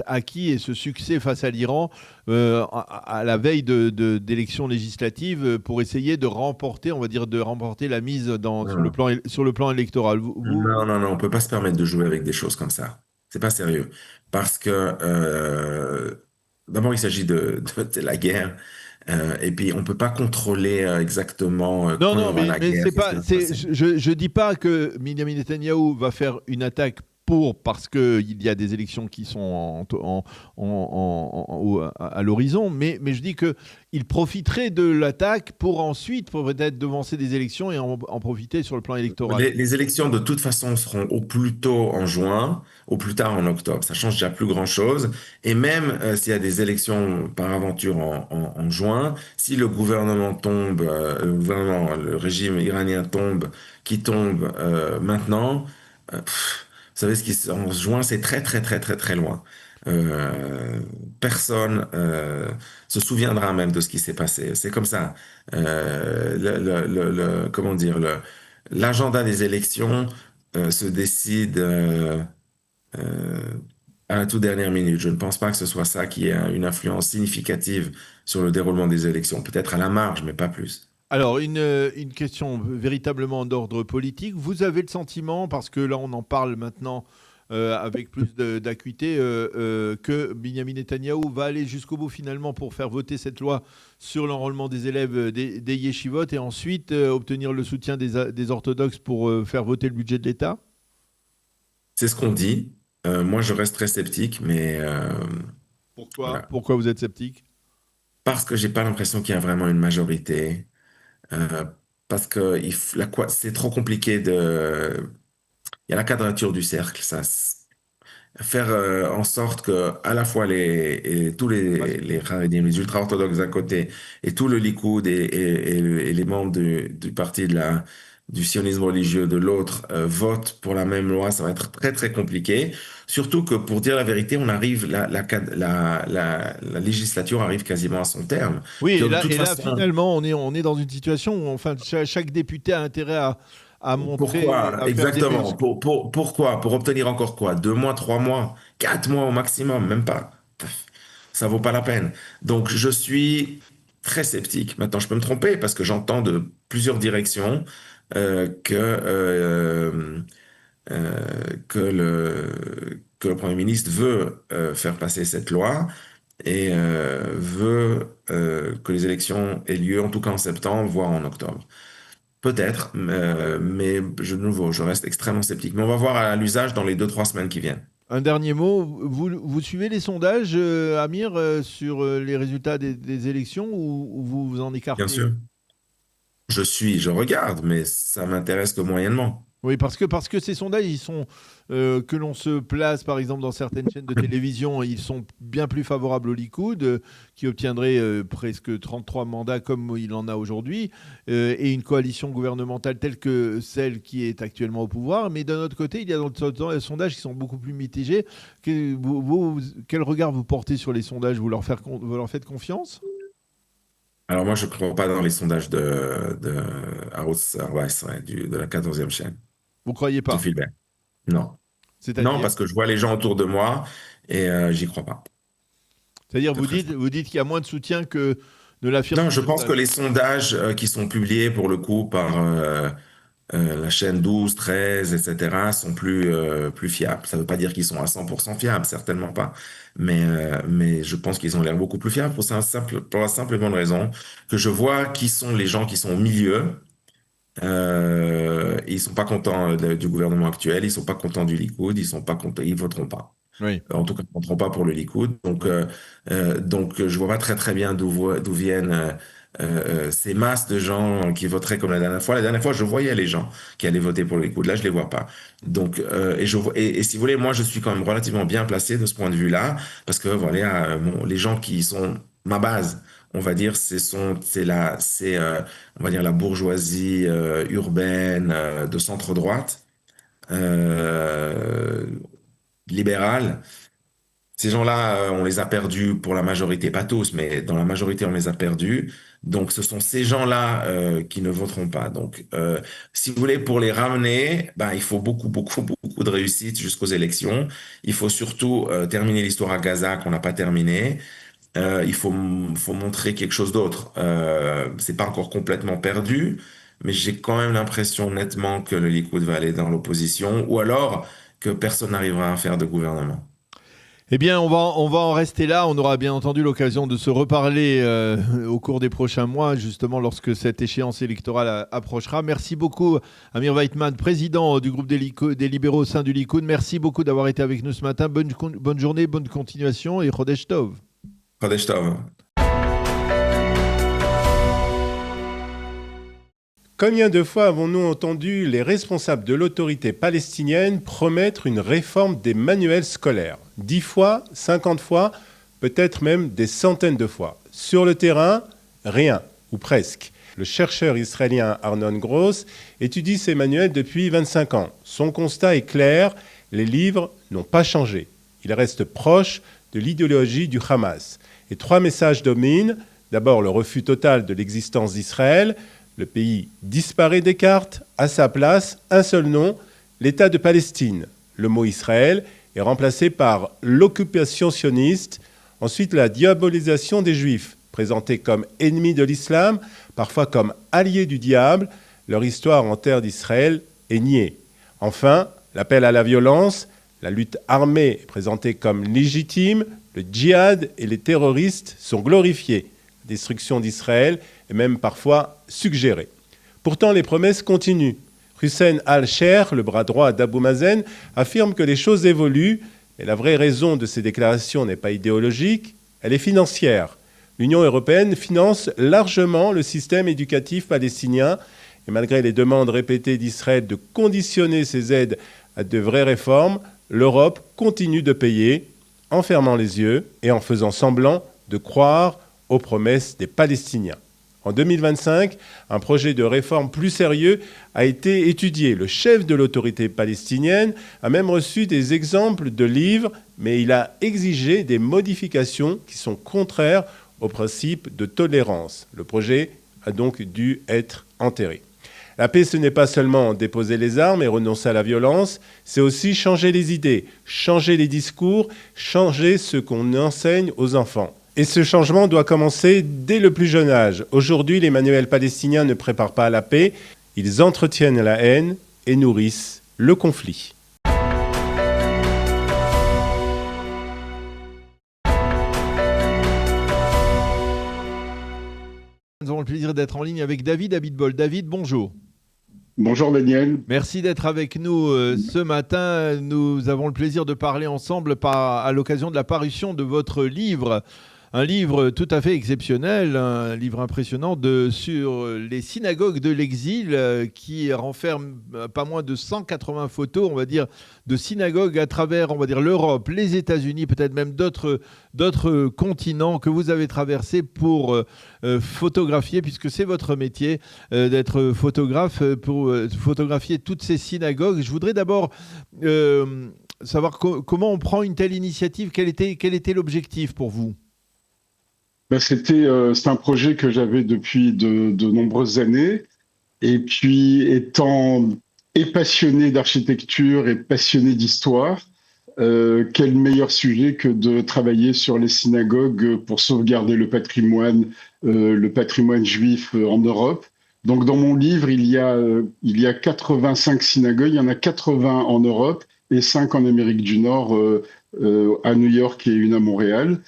acquis et ce succès face à l'Iran à la veille d'élections législatives pour essayer de remporter la mise sur le plan électoral. Non, on peut pas se permettre de jouer avec des choses comme ça. C'est pas sérieux. Parce que d'abord, il s'agit de la guerre. Et puis, on peut pas contrôler exactement quand Non, va la mais guerre. je dis pas que Benjamin Netanyahou va faire une attaque parce qu'il y a des élections qui sont à l'horizon, mais je dis qu'il profiterait de l'attaque pour ensuite peut-être devancer des élections et en profiter sur le plan électoral. Les élections, de toute façon, seront au plus tôt en juin, au plus tard en octobre. Ça change déjà plus grand-chose. Et même s'il y a des élections par aventure en juin, si le gouvernement tombe, le régime iranien qui tombe maintenant, vous savez, en juin, c'est très, très, très, très, très loin. Personne se souviendra même de ce qui s'est passé. C'est comme ça. Comment dire, l'agenda des élections se décide à la toute dernière minute. Je ne pense pas que ce soit ça qui ait une influence significative sur le déroulement des élections. Peut-être à la marge, mais pas plus. Alors, une question véritablement d'ordre politique. Vous avez le sentiment, parce que là, on en parle maintenant avec plus d'acuité, que Benjamin Netanyahou va aller jusqu'au bout finalement pour faire voter cette loi sur l'enrôlement des élèves des yeshivot et ensuite obtenir le soutien des orthodoxes pour faire voter le budget de l'État? C'est ce qu'on dit. Moi, je reste très sceptique, mais... Pourquoi voilà. Pourquoi vous êtes sceptique? Parce que j'ai pas l'impression qu'il y a vraiment une majorité. Parce que c'est trop compliqué il y a la quadrature du cercle, ça. Faire en sorte que à la fois tous les Haredim, les ultra-orthodoxes d'un côté, et tout le Likoud et les membres du parti du sionisme religieux de l'autre votent pour la même loi, ça va être très très compliqué. Surtout que pour dire la vérité, la législature arrive quasiment à son terme. Oui, et là, finalement, on est dans une situation où enfin, chaque député a intérêt à montrer... Pourquoi? Exactement. Pourquoi? Pour obtenir encore quoi? 2 mois, 3 mois, 4 mois au maximum, même pas. Ça vaut pas la peine. Donc, je suis très sceptique. Maintenant, je peux me tromper parce que j'entends de plusieurs directions que le Premier ministre veut faire passer cette loi et veut que les élections aient lieu, en tout cas en septembre, voire en octobre. Peut-être, mais de nouveau, je reste extrêmement sceptique. Mais on va voir à l'usage dans les 2-3 semaines qui viennent. Un dernier mot, vous suivez les sondages, Amir, sur les résultats des élections ou vous en écartez? Bien sûr. Je regarde, mais ça m'intéresse que moyennement. Oui, parce que ces sondages, ils sont que l'on se place, par exemple, dans certaines chaînes de télévision, ils sont bien plus favorables au Likoud, qui obtiendrait presque 33 mandats comme il en a aujourd'hui, et une coalition gouvernementale telle que celle qui est actuellement au pouvoir. Mais d'un autre côté, il y a dans les sondages qui sont beaucoup plus mitigés. Quel regard vous portez sur les sondages? Vous leur faites confiance? Alors moi, je ne crois pas dans les sondages de Arutz Arbaez, de la 14e chaîne. Vous croyez pas? De Filbert. Non. Non, parce que je vois les gens autour de moi et j'y crois pas. C'est-à-dire, vous dites qu'il y a moins de soutien que de la firme. Non, je pense que les sondages qui sont publiés pour le coup par la chaîne 12, 13, etc. sont plus fiables. Ça ne veut pas dire qu'ils sont à 100% fiables, certainement pas. Mais je pense qu'ils ont l'air beaucoup plus fiables pour la simple et bonne raison que je vois qui sont les gens qui sont au milieu. Ils sont pas contents du gouvernement actuel, ils sont pas contents du Likoud, ils sont pas contents, ils voteront pas. Oui. En tout cas, ils voteront pas pour le Likoud. Donc je vois pas très très bien d'où viennent ces masses de gens qui voteraient comme la dernière fois. La dernière fois, je voyais les gens qui allaient voter pour le Likoud. Là, je les vois pas. Donc et si vous voulez, moi, je suis quand même relativement bien placé de ce point de vue-là, parce que voilà, les gens qui sont ma base, on va dire, on va dire la bourgeoisie urbaine de centre-droite, libérale. Ces gens-là, on les a perdus pour la majorité, pas tous, mais dans la majorité, on les a perdus. Donc, ce sont ces gens-là qui ne voteront pas. Donc, si vous voulez, pour les ramener, ben, il faut beaucoup, beaucoup, beaucoup de réussite jusqu'aux élections. Il faut surtout terminer l'histoire à Gaza qu'on n'a pas terminée. Il faut montrer quelque chose d'autre. C'est pas encore complètement perdu, mais j'ai quand même l'impression nettement que le Likoud va aller dans l'opposition, ou alors que personne n'arrivera à faire de gouvernement. Eh bien, on va en rester là. On aura bien entendu l'occasion de se reparler au cours des prochains mois, justement lorsque cette échéance électorale approchera. Merci beaucoup, Amir Weitman, président du groupe des libéraux au sein du Likoud. Merci beaucoup d'avoir été avec nous ce matin. Bonne journée, bonne continuation et Chodesh Tov. Chodesh Tov. Combien de fois avons-nous entendu les responsables de l'autorité palestinienne promettre une réforme des manuels scolaires ? 10 fois, 50 fois, peut-être même des centaines de fois. Sur le terrain, rien, ou presque. Le chercheur israélien Arnon Gross étudie ces manuels depuis 25 ans. Son constat est clair, les livres n'ont pas changé. Ils restent proches de l'idéologie du Hamas. Et 3 messages dominent. D'abord, le refus total de l'existence d'Israël. Le pays disparaît des cartes. À sa place, un seul nom, l'État de Palestine. Le mot Israël est remplacé par l'occupation sioniste. Ensuite, la diabolisation des Juifs, présentés comme ennemis de l'islam, parfois comme alliés du diable. Leur histoire en terre d'Israël est niée. Enfin, l'appel à la violence, la lutte armée est présentée comme légitime. Le djihad et les terroristes sont glorifiés. La destruction d'Israël est même parfois suggérée. Pourtant, les promesses continuent. Hussein al-Sher, le bras droit d'Abou Mazen, affirme que les choses évoluent, et la vraie raison de ces déclarations n'est pas idéologique, elle est financière. L'Union européenne finance largement le système éducatif palestinien, et malgré les demandes répétées d'Israël de conditionner ses aides à de vraies réformes, l'Europe continue de payer, en fermant les yeux et en faisant semblant de croire aux promesses des Palestiniens. En 2025, un projet de réforme plus sérieux a été étudié. Le chef de l'autorité palestinienne a même reçu des exemples de livres, mais il a exigé des modifications qui sont contraires au principe de tolérance. Le projet a donc dû être enterré. La paix, ce n'est pas seulement déposer les armes et renoncer à la violence, c'est aussi changer les idées, changer les discours, changer ce qu'on enseigne aux enfants. Et ce changement doit commencer dès le plus jeune âge. Aujourd'hui, les manuels palestiniens ne préparent pas à la paix, ils entretiennent la haine et nourrissent le conflit. Nous avons le plaisir d'être en ligne avec David Abitbol. David, bonjour. Bonjour Daniel. Merci d'être avec nous ce matin. Nous avons le plaisir de parler ensemble à l'occasion de la parution de votre livre. Un livre tout à fait exceptionnel, un livre impressionnant sur les synagogues de l'exil qui renferme pas moins de 180 photos, on va dire, de synagogues à travers, on va dire, l'Europe, les États-Unis, peut-être même d'autres continents que vous avez traversés pour photographier, puisque c'est votre métier d'être photographe, pour photographier toutes ces synagogues. Je voudrais d'abord savoir comment on prend une telle initiative. Quel était l'objectif pour vous ? C'est un projet que j'avais depuis de nombreuses années. Et puis, étant passionné d'architecture et passionné d'histoire, quel meilleur sujet que de travailler sur les synagogues pour sauvegarder le patrimoine juif en Europe. Donc, dans mon livre, il y a 85 synagogues. Il y en a 80 en Europe et 5 en Amérique du Nord, à New York et une à Montréal.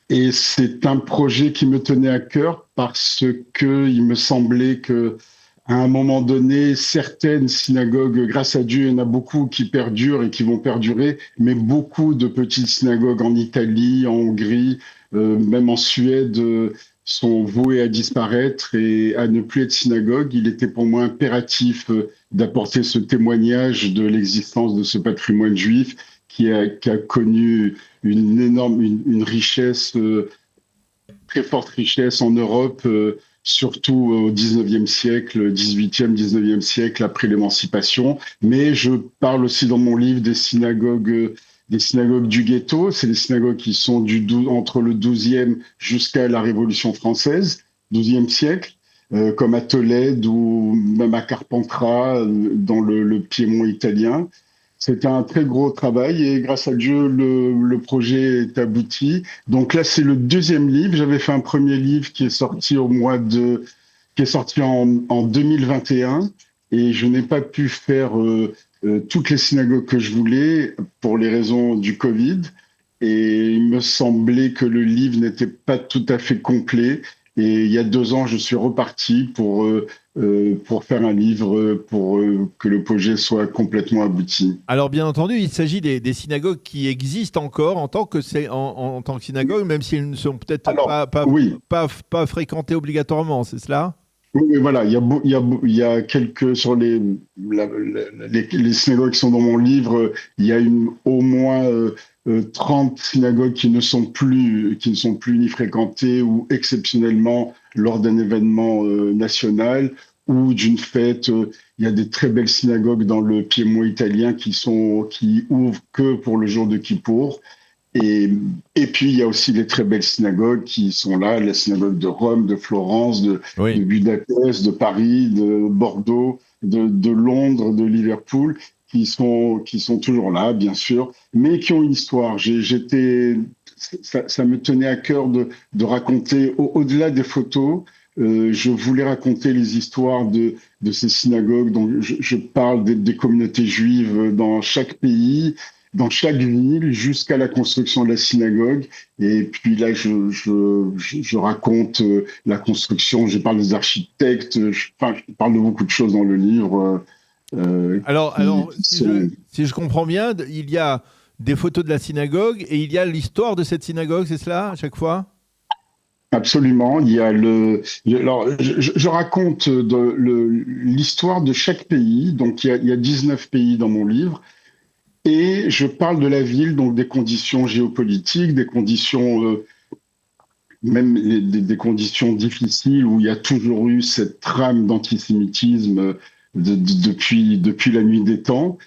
Et c'est un projet qui me tenait à cœur parce qu'il me semblait qu'à un moment donné, certaines synagogues, grâce à Dieu, il y en a beaucoup qui perdurent et qui vont perdurer, mais beaucoup de petites synagogues en Italie, en Hongrie, même en Suède, sont vouées à disparaître et à ne plus être synagogues. Il était pour moi impératif d'apporter ce témoignage de l'existence de ce patrimoine juif qui a connu une richesse, très forte richesse en Europe, surtout au 19e siècle, 18e, 19e siècle, après l'émancipation. Mais je parle aussi dans mon livre des synagogues synagogues du ghetto. C'est les synagogues qui sont entre le 12e jusqu'à la Révolution française, 12e siècle, comme à Tolède ou même à Carpentras, dans le Piémont italien. C'était un très gros travail et grâce à Dieu, le projet est abouti. Donc là, c'est le deuxième livre. J'avais fait un premier livre qui est sorti en 2021 et je n'ai pas pu faire toutes les synagogues que je voulais pour les raisons du Covid. Et il me semblait que le livre n'était pas tout à fait complet. Et il y a 2 ans, je suis reparti pour faire un livre, pour que le projet soit complètement abouti. Alors bien entendu, il s'agit des synagogues qui existent encore en tant que synagogue, même si elles ne sont peut-être pas fréquentées obligatoirement, c'est cela ? Oui, mais voilà, il y a quelques sur les synagogues qui sont dans mon livre, il y a au moins 30 synagogues qui ne sont plus ni fréquentées ou exceptionnellement lors d'un événement national ou d'une fête. Il y a des très belles synagogues dans le Piémont italien qui ouvrent que pour le jour de Kippour. Et puis, il y a aussi les très belles synagogues qui sont là, la synagogue de Rome, de Florence, de Budapest, de Paris, de Bordeaux, de Londres, de Liverpool, qui sont toujours là, bien sûr, mais qui ont une histoire. Ça me tenait à cœur de raconter, au-delà des photos, je voulais raconter les histoires de ces synagogues. Donc, je parle des communautés juives dans chaque pays, dans chaque ville, jusqu'à la construction de la synagogue. Et puis là, je raconte la construction, je parle des architectes, je parle de beaucoup de choses dans le livre. Alors si je comprends bien, il y a des photos de la synagogue et il y a l'histoire de cette synagogue, c'est cela, à chaque fois ? Absolument. Il y a alors, je raconte l'histoire de chaque pays. Donc, il y a 19 pays dans mon livre. Et je parle de la ville, donc des conditions géopolitiques, des conditions, même des conditions difficiles où il y a toujours eu cette trame d'antisémitisme depuis la nuit des temps.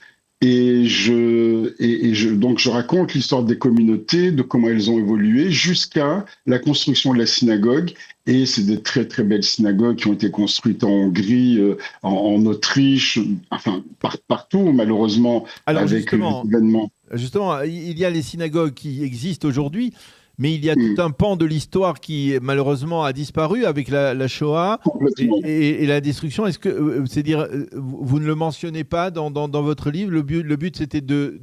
Et donc je raconte l'histoire des communautés, de comment elles ont évolué jusqu'à la construction de la synagogue. Et c'est des très très belles synagogues qui ont été construites en Hongrie, en Autriche, enfin partout malheureusement. Alors avec les événements. Justement, il y a les synagogues qui existent aujourd'hui, mais il y a tout un pan de l'histoire qui malheureusement a disparu avec la Shoah et la destruction. Est-ce que, c'est-à-dire, vous ne le mentionnez pas dans votre livre ? Le but c'était de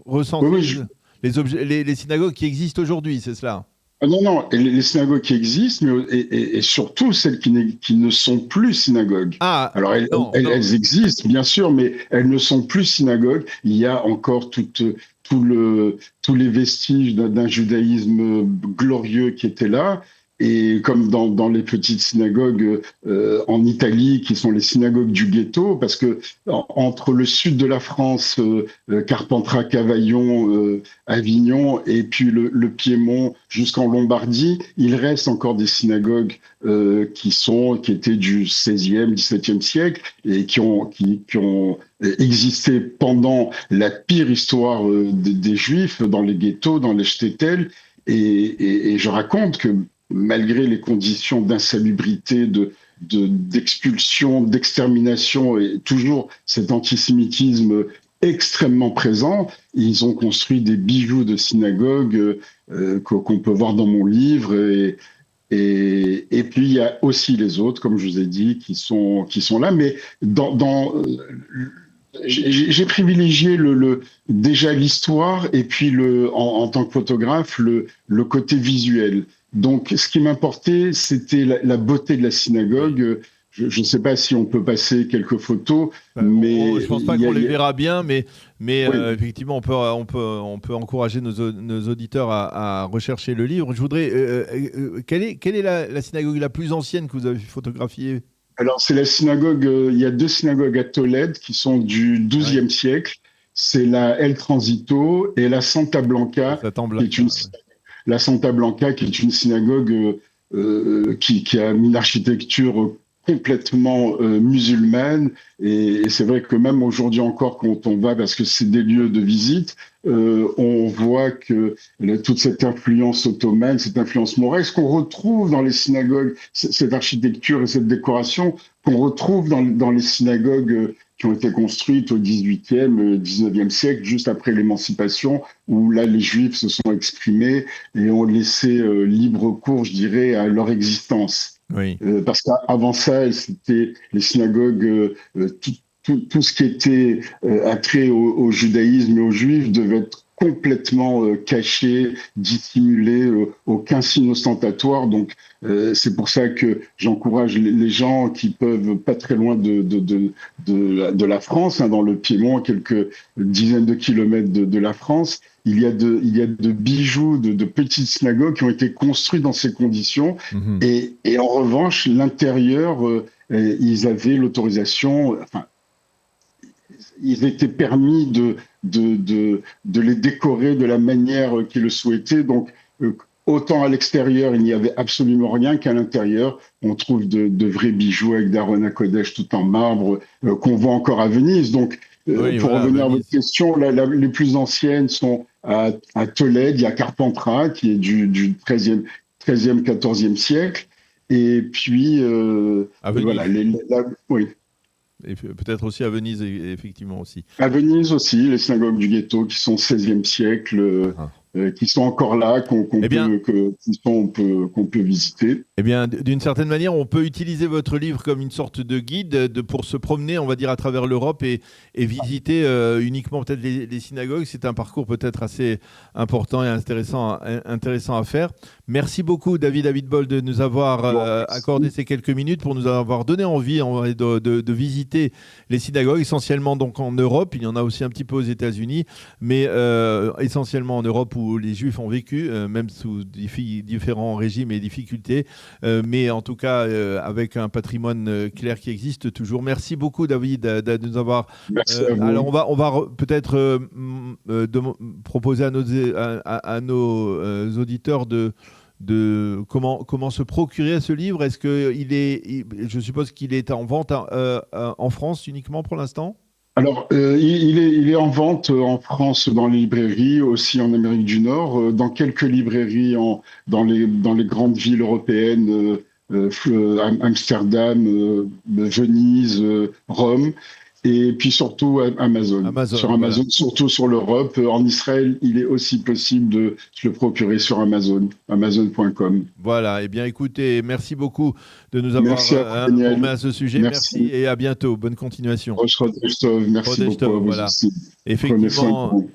recenser les synagogues qui existent aujourd'hui, c'est cela ? Non, les synagogues qui existent, mais et surtout celles qui ne sont plus synagogues. Alors elles existent, bien sûr, mais elles ne sont plus synagogues. Il y a encore tous les vestiges d'un judaïsme glorieux qui étaient là. Et comme dans les petites synagogues en Italie, qui sont les synagogues du ghetto, parce que entre le sud de la France, Carpentras, Cavaillon, Avignon, et puis le Piémont jusqu'en Lombardie, il reste encore des synagogues qui étaient du XVIe, XVIIe siècle et qui ont existé pendant la pire histoire des Juifs dans les ghettos, dans les shtetl. Et je raconte que malgré les conditions d'insalubrité, d'expulsion, d'extermination et toujours cet antisémitisme extrêmement présent, ils ont construit des bijoux de synagogue qu'on peut voir dans mon livre. Et puis il y a aussi les autres, comme je vous ai dit, qui sont là. Mais j'ai privilégié déjà l'histoire et puis en tant que photographe le côté visuel. Donc, ce qui m'importait, c'était la beauté de la synagogue. Je ne sais pas si on peut passer quelques photos, mais je ne pense pas qu'on les verra bien, mais oui. Effectivement, on peut encourager nos auditeurs à rechercher le livre. Je voudrais, quelle est la synagogue la plus ancienne que vous avez photographiée ? Alors, c'est la synagogue. Il y a 2 synagogues à Tolède qui sont du XIIe siècle. C'est la El Transito et la Santa Blanca, la Santa Blanca, qui est une synagogue qui a une architecture complètement musulmane. Et c'est vrai que même aujourd'hui encore, quand on va, parce que c'est des lieux de visite, on voit que toute cette influence ottomane, cette influence mauresque qu'on retrouve dans les synagogues, cette architecture et cette décoration qu'on retrouve dans les synagogues qui ont été construites au XVIIIe, XIXe siècle, juste après l'émancipation, où là, les Juifs se sont exprimés et ont laissé libre cours, je dirais, à leur existence. Oui. Parce qu'avant ça, c'était les synagogues, tout ce qui était attrait au judaïsme et aux Juifs devait être complètement caché, dissimulé, aucun signe ostentatoire. Donc, c'est pour ça que j'encourage les gens qui peuvent, pas très loin de la France, hein, dans le Piémont, à quelques dizaines de kilomètres de la France, il y a de bijoux, de petites synagogues qui ont été construites dans ces conditions. Mmh. Et en revanche, l'intérieur, ils avaient l'autorisation, enfin, ils étaient permis de les décorer de la manière qu'ils le souhaitaient. Donc, autant à l'extérieur, il n'y avait absolument rien, qu'à l'intérieur, on trouve de vrais bijoux avec d'Aaron HaKodesh tout en marbre, qu'on voit encore à Venise. Donc, oui, pour voilà, revenir à votre question, les plus anciennes sont à Tolède, il y a Carpentras, qui est du 13e, 14e siècle. Et puis, voilà, oui. Et peut-être aussi à Venise, effectivement aussi. À Venise aussi, les synagogues du ghetto qui sont 16e siècle, qui sont encore là, qu'on peut visiter. Eh bien, d'une certaine manière, on peut utiliser votre livre comme une sorte de guide pour se promener, on va dire, à travers l'Europe et visiter uniquement peut-être les synagogues. C'est un parcours peut-être assez important et intéressant à faire. Merci beaucoup, David Abitbol, de nous avoir accordé ces quelques minutes pour nous avoir donné envie de visiter les synagogues, essentiellement donc en Europe. Il y en a aussi un petit peu aux États-Unis, mais essentiellement en Europe où les Juifs ont vécu, même sous différents régimes et difficultés, mais en tout cas avec un patrimoine clair qui existe toujours. Merci beaucoup, David, de nous avoir... Merci à vous. Alors on va peut-être proposer à nos auditeurs de comment se procurer ce livre. Est-ce que je suppose qu'il est en vente en France uniquement pour l'instant ? Alors, il est en vente en France dans les librairies, aussi en Amérique du Nord, dans quelques librairies dans les grandes villes européennes, Amsterdam, Venise, Rome. Et puis surtout Amazon. Sur Amazon, voilà. Surtout sur l'Europe. En Israël, il est aussi possible de se le procurer sur Amazon, amazon.com. Voilà, eh bien écoutez, merci beaucoup de nous avoir informés à ce sujet. Merci et à bientôt. Bonne continuation. Merci beaucoup à vous aussi. Effectivement,